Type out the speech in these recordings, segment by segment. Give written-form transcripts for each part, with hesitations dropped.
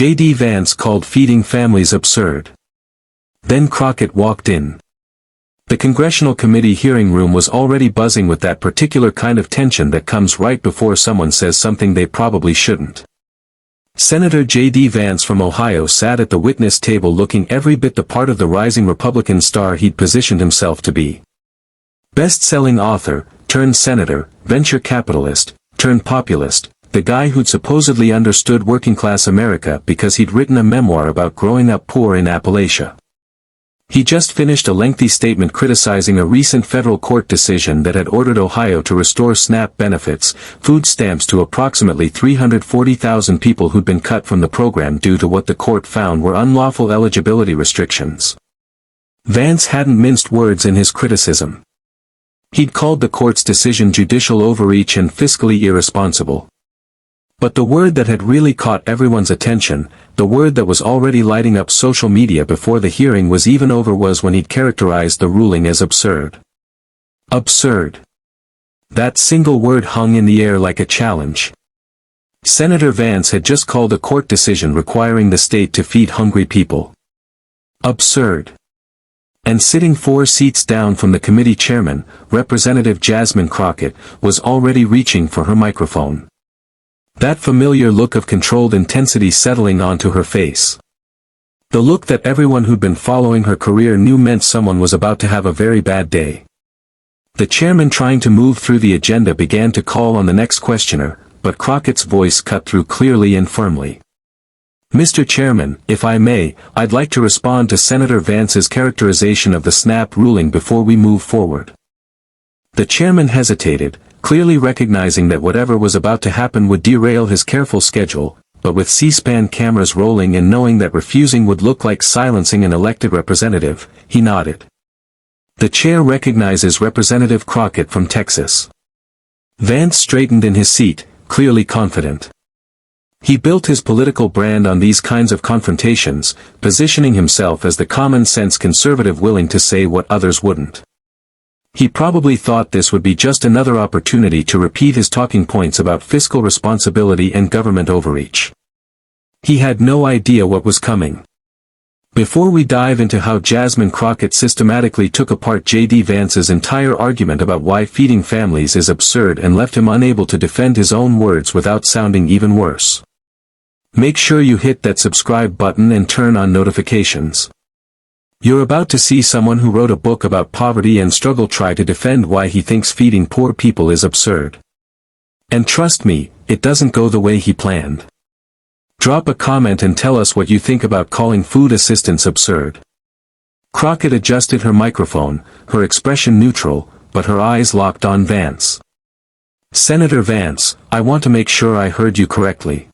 JD Vance called feeding families absurd. Then Crockett walked in. The congressional committee hearing room was already buzzing with that particular kind of tension that comes right before someone says something they probably shouldn't. Senator JD Vance from Ohio sat at the witness table looking every bit the part of the rising Republican star he'd positioned himself to be. Best-selling author, turned senator, venture capitalist, turned populist, the guy who'd supposedly understood working-class America because he'd written a memoir about growing up poor in Appalachia. He just finished a lengthy statement criticizing a recent federal court decision that had ordered Ohio to restore SNAP benefits, food stamps to approximately 340,000 people who'd been cut from the program due to what the court found were unlawful eligibility restrictions. Vance hadn't minced words in his criticism. He'd called the court's decision judicial overreach and fiscally irresponsible. But the word that had really caught everyone's attention, the word that was already lighting up social media before the hearing was even over, was when he'd characterized the ruling as absurd. Absurd. That single word hung in the air like a challenge. Senator Vance had just called a court decision requiring the state to feed hungry people absurd. And sitting 4 seats down from the committee chairman, Representative Jasmine Crockett, was already reaching for her microphone. That familiar look of controlled intensity settling onto her face. The look that everyone who'd been following her career knew meant someone was about to have a very bad day. The chairman, trying to move through the agenda, began to call on the next questioner, but Crockett's voice cut through clearly and firmly. Mr. Chairman, if I may, I'd like to respond to Senator Vance's characterization of the SNAP ruling before we move forward. The chairman hesitated, clearly recognizing that whatever was about to happen would derail his careful schedule, but with C-SPAN cameras rolling and knowing that refusing would look like silencing an elected representative, he nodded. The chair recognizes Representative Crockett from Texas. Vance straightened in his seat, clearly confident. He built his political brand on these kinds of confrontations, positioning himself as the common-sense conservative willing to say what others wouldn't. He probably thought this would be just another opportunity to repeat his talking points about fiscal responsibility and government overreach. He had no idea what was coming. Before we dive into how Jasmine Crockett systematically took apart JD Vance's entire argument about why feeding families is absurd and left him unable to defend his own words without sounding even worse, make sure you hit that subscribe button and turn on notifications. You're about to see someone who wrote a book about poverty and struggle try to defend why he thinks feeding poor people is absurd. And trust me, it doesn't go the way he planned. Drop a comment and tell us what you think about calling food assistance absurd. Crockett adjusted her microphone, her expression neutral, but her eyes locked on Vance. Senator Vance, I want to make sure I heard you correctly.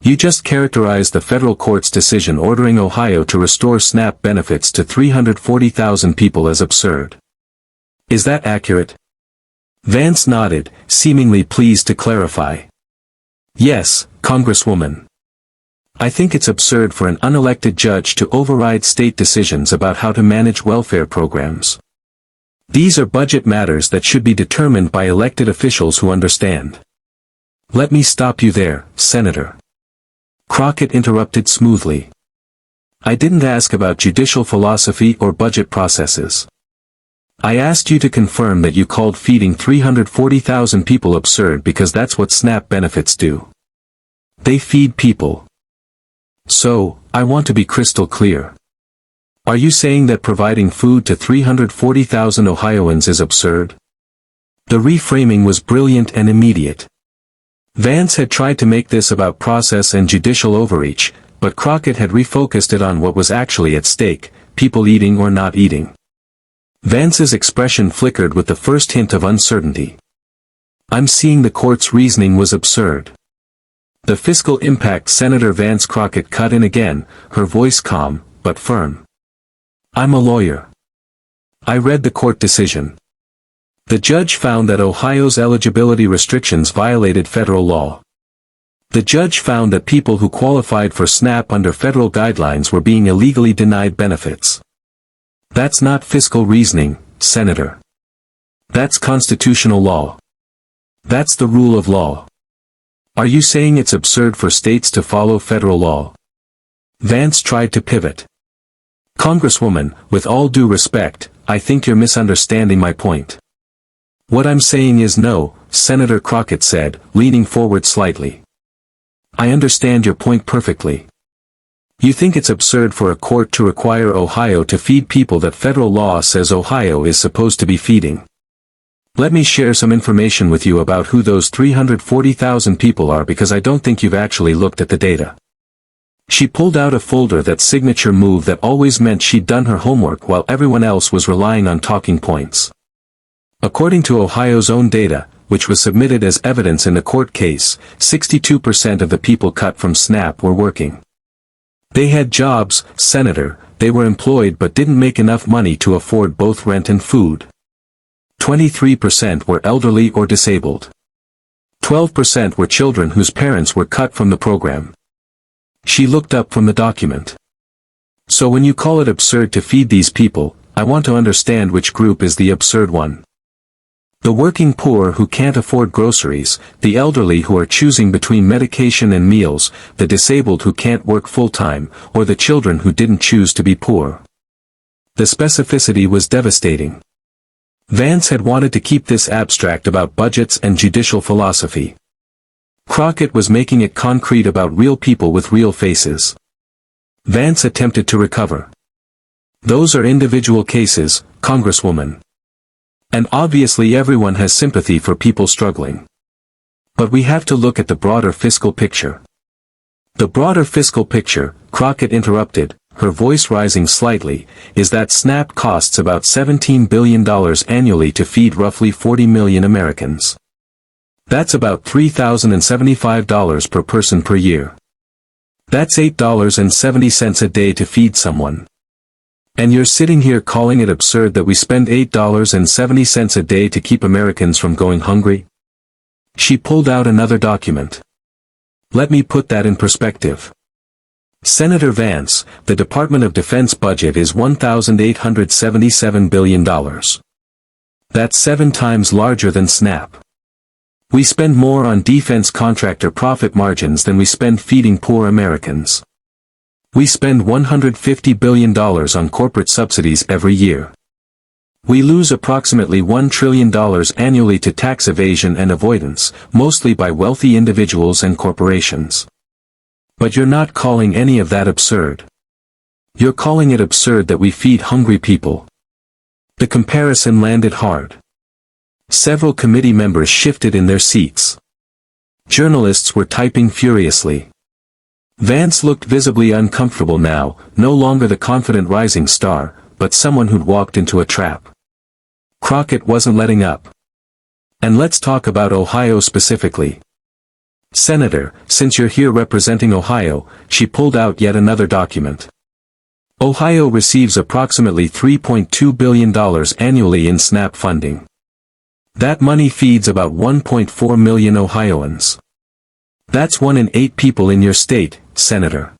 You just characterized the federal court's decision ordering Ohio to restore SNAP benefits to 340,000 people as absurd. Is that accurate? Vance nodded, seemingly pleased to clarify. Yes, Congresswoman. I think it's absurd for an unelected judge to override state decisions about how to manage welfare programs. These are budget matters that should be determined by elected officials who understand. Let me stop you there, Senator. Crockett interrupted smoothly. I didn't ask about judicial philosophy or budget processes. I asked you to confirm that you called feeding 340,000 people absurd because that's what SNAP benefits do. They feed people. So, I want to be crystal clear. Are you saying that providing food to 340,000 Ohioans is absurd? The reframing was brilliant and immediate. Vance had tried to make this about process and judicial overreach, but Crockett had refocused it on what was actually at stake, people eating or not eating. Vance's expression flickered with the first hint of uncertainty. I'm seeing the court's reasoning was absurd. The fiscal impact. Senator Vance. Crockett cut in again, her voice calm, but firm. I'm a lawyer. I read the court decision. The judge found that Ohio's eligibility restrictions violated federal law. The judge found that people who qualified for SNAP under federal guidelines were being illegally denied benefits. That's not fiscal reasoning, Senator. That's constitutional law. That's the rule of law. Are you saying it's absurd for states to follow federal law? Vance tried to pivot. Congresswoman, with all due respect, I think you're misunderstanding my point. What I'm saying is no, Senator Crockett said, leaning forward slightly. I understand your point perfectly. You think it's absurd for a court to require Ohio to feed people that federal law says Ohio is supposed to be feeding. Let me share some information with you about who those 340,000 people are because I don't think you've actually looked at the data. She pulled out a folder, that signature move that always meant she'd done her homework while everyone else was relying on talking points. According to Ohio's own data, which was submitted as evidence in a court case, 62% of the people cut from SNAP were working. They had jobs, Senator, they were employed but didn't make enough money to afford both rent and food. 23% were elderly or disabled. 12% were children whose parents were cut from the program. She looked up from the document. So when you call it absurd to feed these people, I want to understand which group is the absurd one. The working poor who can't afford groceries, the elderly who are choosing between medication and meals, the disabled who can't work full-time, or the children who didn't choose to be poor. The specificity was devastating. Vance had wanted to keep this abstract about budgets and judicial philosophy. Crockett was making it concrete about real people with real faces. Vance attempted to recover. Those are individual cases, Congresswoman. And obviously everyone has sympathy for people struggling. But we have to look at the broader fiscal picture. The broader fiscal picture, Crockett interrupted, her voice rising slightly, is that SNAP costs about $17 billion annually to feed roughly 40 million Americans. That's about $3,075 per person per year. That's $8.70 a day to feed someone. And you're sitting here calling it absurd that we spend $8.70 a day to keep Americans from going hungry? She pulled out another document. Let me put that in perspective. Senator Vance, the Department of Defense budget is $1,877 billion. That's 7 times larger than SNAP. We spend more on defense contractor profit margins than we spend feeding poor Americans. We spend $150 billion on corporate subsidies every year. We lose approximately $1 trillion annually to tax evasion and avoidance, mostly by wealthy individuals and corporations. But you're not calling any of that absurd. You're calling it absurd that we feed hungry people. The comparison landed hard. Several committee members shifted in their seats. Journalists were typing furiously. Vance looked visibly uncomfortable now, no longer the confident rising star, but someone who'd walked into a trap. Crockett wasn't letting up. And let's talk about Ohio specifically. Senator, since you're here representing Ohio, she pulled out yet another document. Ohio receives approximately $3.2 billion annually in SNAP funding. That money feeds about 1.4 million Ohioans. That's 1 in 8 people in your state, Senator.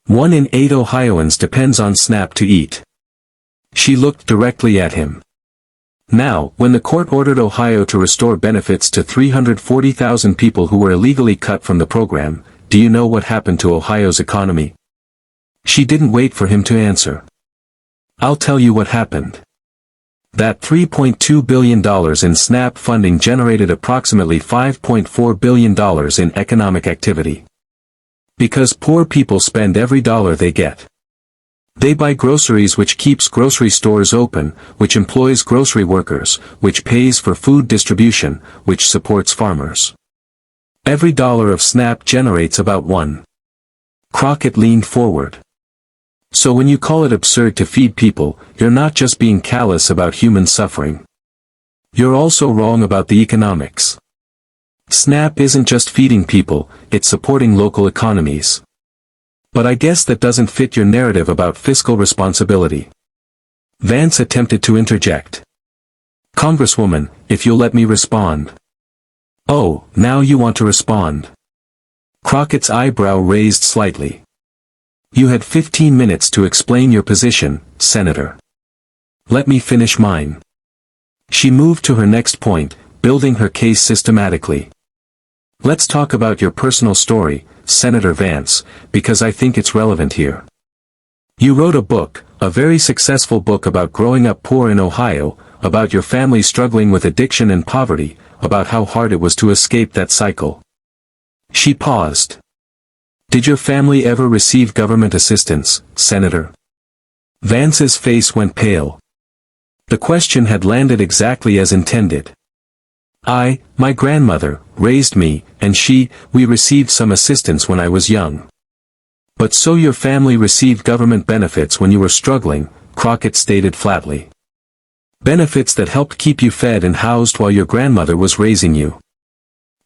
1 in 8 Ohioans depends on SNAP to eat. She looked directly at him. Now, when the court ordered Ohio to restore benefits to 340,000 people who were illegally cut from the program, do you know what happened to Ohio's economy? She didn't wait for him to answer. I'll tell you what happened. That $3.2 billion in SNAP funding generated approximately $5.4 billion in economic activity. Because poor people spend every dollar they get. They buy groceries, which keeps grocery stores open, which employs grocery workers, which pays for food distribution, which supports farmers. Every dollar of SNAP generates about $1. Crockett leaned forward. So when you call it absurd to feed people, you're not just being callous about human suffering. You're also wrong about the economics. SNAP isn't just feeding people, it's supporting local economies. But I guess that doesn't fit your narrative about fiscal responsibility. Vance attempted to interject. Congresswoman, if you'll let me respond. Oh, now you want to respond. Crockett's eyebrow raised slightly. You had 15 minutes to explain your position, Senator. Let me finish mine. She moved to her next point, building her case systematically. Let's talk about your personal story, Senator Vance, because I think it's relevant here. You wrote a book, a very successful book about growing up poor in Ohio, about your family struggling with addiction and poverty, about how hard it was to escape that cycle. She paused. Did your family ever receive government assistance, Senator? Vance's face went pale. The question had landed exactly as intended. My grandmother, raised me, and we received some assistance when I was young. But so your family received government benefits when you were struggling, Crockett stated flatly. Benefits that helped keep you fed and housed while your grandmother was raising you.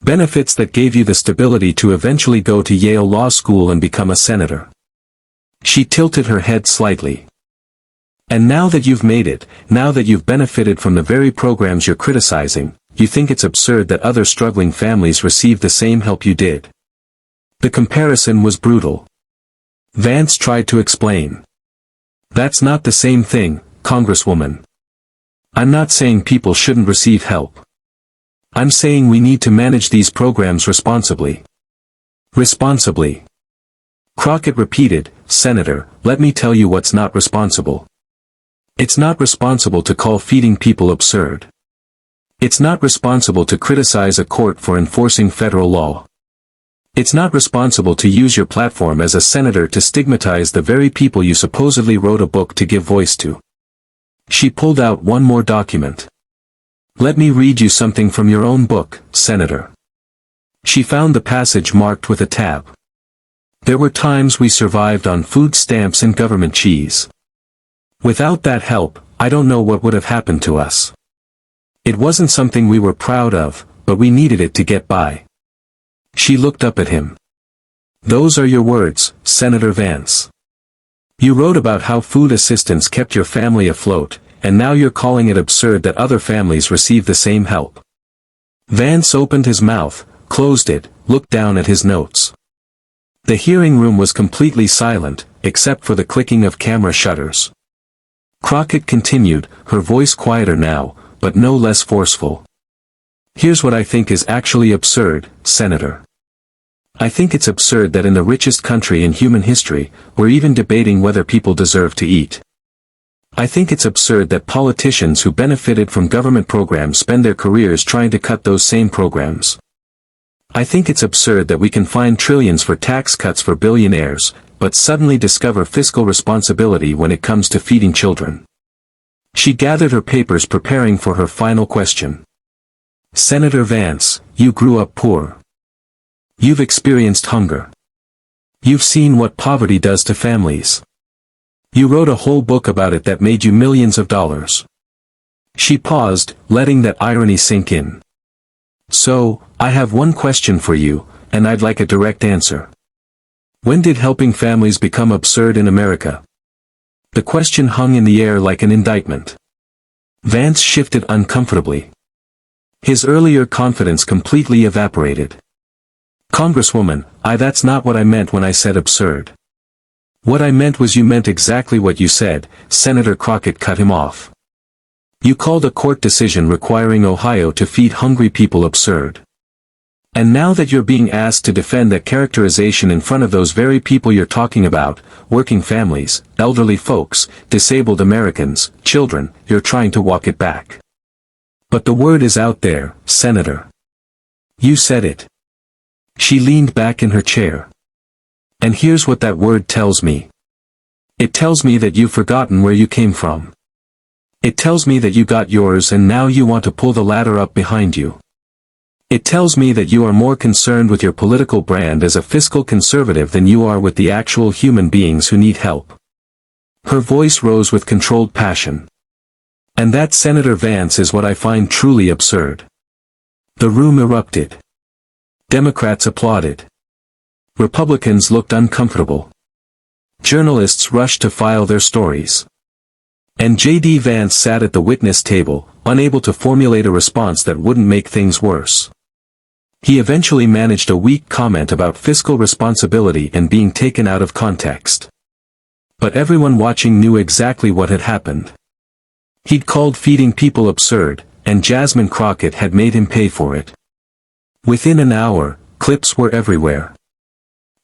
Benefits that gave you the stability to eventually go to Yale Law School and become a senator. She tilted her head slightly. And now that you've made it, now that you've benefited from the very programs you're criticizing, you think it's absurd that other struggling families receive the same help you did. The comparison was brutal. Vance tried to explain. That's not the same thing, Congresswoman. I'm not saying people shouldn't receive help. I'm saying we need to manage these programs responsibly. Responsibly. Crockett repeated, Senator, let me tell you what's not responsible. It's not responsible to call feeding people absurd. It's not responsible to criticize a court for enforcing federal law. It's not responsible to use your platform as a senator to stigmatize the very people you supposedly wrote a book to give voice to. She pulled out one more document. Let me read you something from your own book, Senator. She found the passage marked with a tab. There were times we survived on food stamps and government cheese. Without that help, I don't know what would have happened to us. It wasn't something we were proud of, but we needed it to get by. She looked up at him. Those are your words, Senator Vance. You wrote about how food assistance kept your family afloat, and now you're calling it absurd that other families receive the same help. Vance opened his mouth, closed it, looked down at his notes. The hearing room was completely silent, except for the clicking of camera shutters. Crockett continued, her voice quieter now, but no less forceful. Here's what I think is actually absurd, Senator. I think it's absurd that in the richest country in human history, we're even debating whether people deserve to eat. I think it's absurd that politicians who benefited from government programs spend their careers trying to cut those same programs. I think it's absurd that we can find trillions for tax cuts for billionaires, but suddenly discover fiscal responsibility when it comes to feeding children. She gathered her papers preparing for her final question. Senator Vance, you grew up poor. You've experienced hunger. You've seen what poverty does to families. You wrote a whole book about it that made you millions of dollars. She paused, letting that irony sink in. So, I have one question for you, and I'd like a direct answer. When did helping families become absurd in America? The question hung in the air like an indictment. Vance shifted uncomfortably. His earlier confidence completely evaporated. Congresswoman, that's not what I meant when I said absurd. What I meant was you meant exactly what you said, Senator Crockett cut him off. You called a court decision requiring Ohio to feed hungry people absurd. And now that you're being asked to defend that characterization in front of those very people you're talking about, working families, elderly folks, disabled Americans, children, you're trying to walk it back. But the word is out there, Senator. You said it. She leaned back in her chair. And here's what that word tells me. It tells me that you've forgotten where you came from. It tells me that you got yours and now you want to pull the ladder up behind you. It tells me that you are more concerned with your political brand as a fiscal conservative than you are with the actual human beings who need help. Her voice rose with controlled passion. And that, Senator Vance, is what I find truly absurd. The room erupted. Democrats applauded. Republicans looked uncomfortable. Journalists rushed to file their stories. And JD Vance sat at the witness table, unable to formulate a response that wouldn't make things worse. He eventually managed a weak comment about fiscal responsibility and being taken out of context. But everyone watching knew exactly what had happened. He'd called feeding people absurd, and Jasmine Crockett had made him pay for it. Within an hour, Clips were everywhere.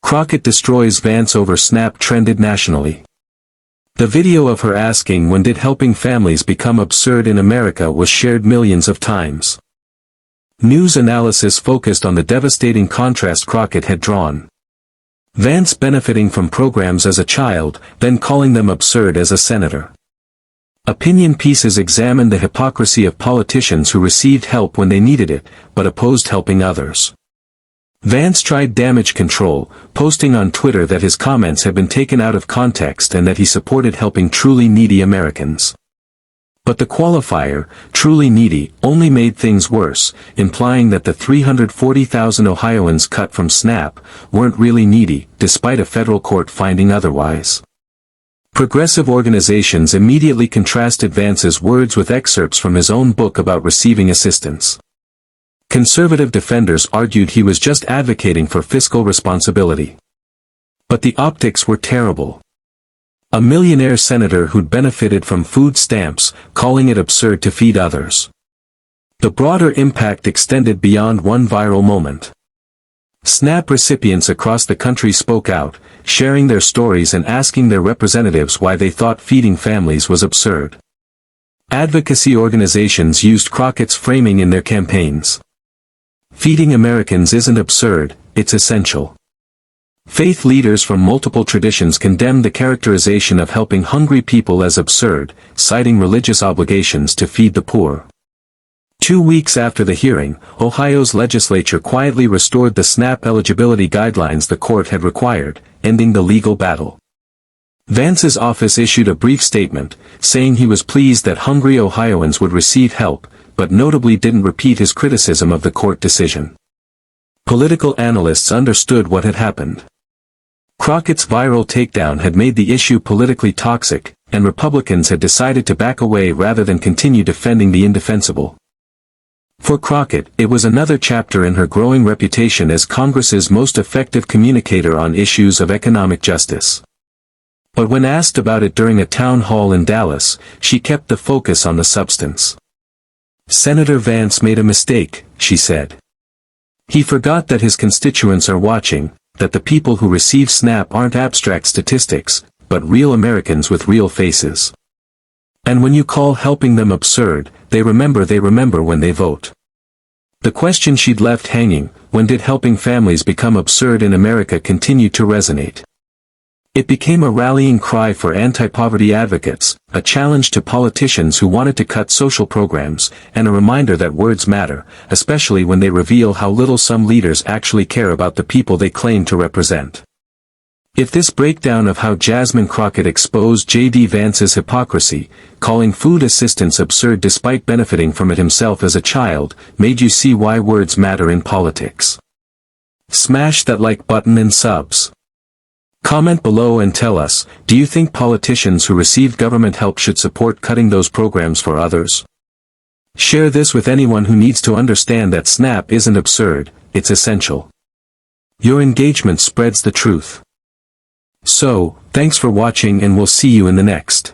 Crockett destroys Vance over Snap trended nationally. The video of her asking when did helping families become absurd in America was shared millions of times. News analysis focused on the devastating contrast Crockett had drawn. Vance benefiting from programs as a child, then calling them absurd as a senator. Opinion pieces examined the hypocrisy of politicians who received help when they needed it, but opposed helping others. Vance tried damage control, posting on Twitter that his comments had been taken out of context and that he supported helping truly needy Americans. But the qualifier, truly needy, only made things worse, implying that the 340,000 Ohioans cut from SNAP weren't really needy, despite a federal court finding otherwise. Progressive organizations immediately contrasted Vance's words with excerpts from his own book about receiving assistance. Conservative defenders argued he was just advocating for fiscal responsibility. But the optics were terrible. A millionaire senator who'd benefited from food stamps, calling it absurd to feed others. The broader impact extended beyond one viral moment. SNAP recipients across the country spoke out, sharing their stories and asking their representatives why they thought feeding families was absurd. Advocacy organizations used Crockett's framing in their campaigns. Feeding Americans isn't absurd, it's essential. Faith leaders from multiple traditions condemned the characterization of helping hungry people as absurd, citing religious obligations to feed the poor. 2 weeks after the hearing, Ohio's legislature quietly restored the SNAP eligibility guidelines the court had required, ending the legal battle. Vance's office issued a brief statement, saying he was pleased that hungry Ohioans would receive help, but notably didn't repeat his criticism of the court decision. Political analysts understood what had happened. Crockett's viral takedown had made the issue politically toxic, and Republicans had decided to back away rather than continue defending the indefensible. For Crockett, it was another chapter in her growing reputation as Congress's most effective communicator on issues of economic justice. But when asked about it during a town hall in Dallas, she kept the focus on the substance. Senator Vance made a mistake, she said. He forgot that his constituents are watching, that the people who receive SNAP aren't abstract statistics, but real Americans with real faces. And when you call helping them absurd, they remember when they vote. The question she'd left hanging, when did helping families become absurd in America, continued to resonate. It became a rallying cry for anti-poverty advocates, a challenge to politicians who wanted to cut social programs, and a reminder that words matter, especially when they reveal how little some leaders actually care about the people they claim to represent. If this breakdown of how Jasmine Crockett exposed JD Vance's hypocrisy, calling food assistance absurd despite benefiting from it himself as a child, made you see why words matter in politics. Smash that like button and subs. Comment below and tell us, do you think politicians who receive government help should support cutting those programs for others? Share this with anyone who needs to understand that SNAP isn't absurd, it's essential. Your engagement spreads the truth. So, thanks for watching and we'll see you in the next.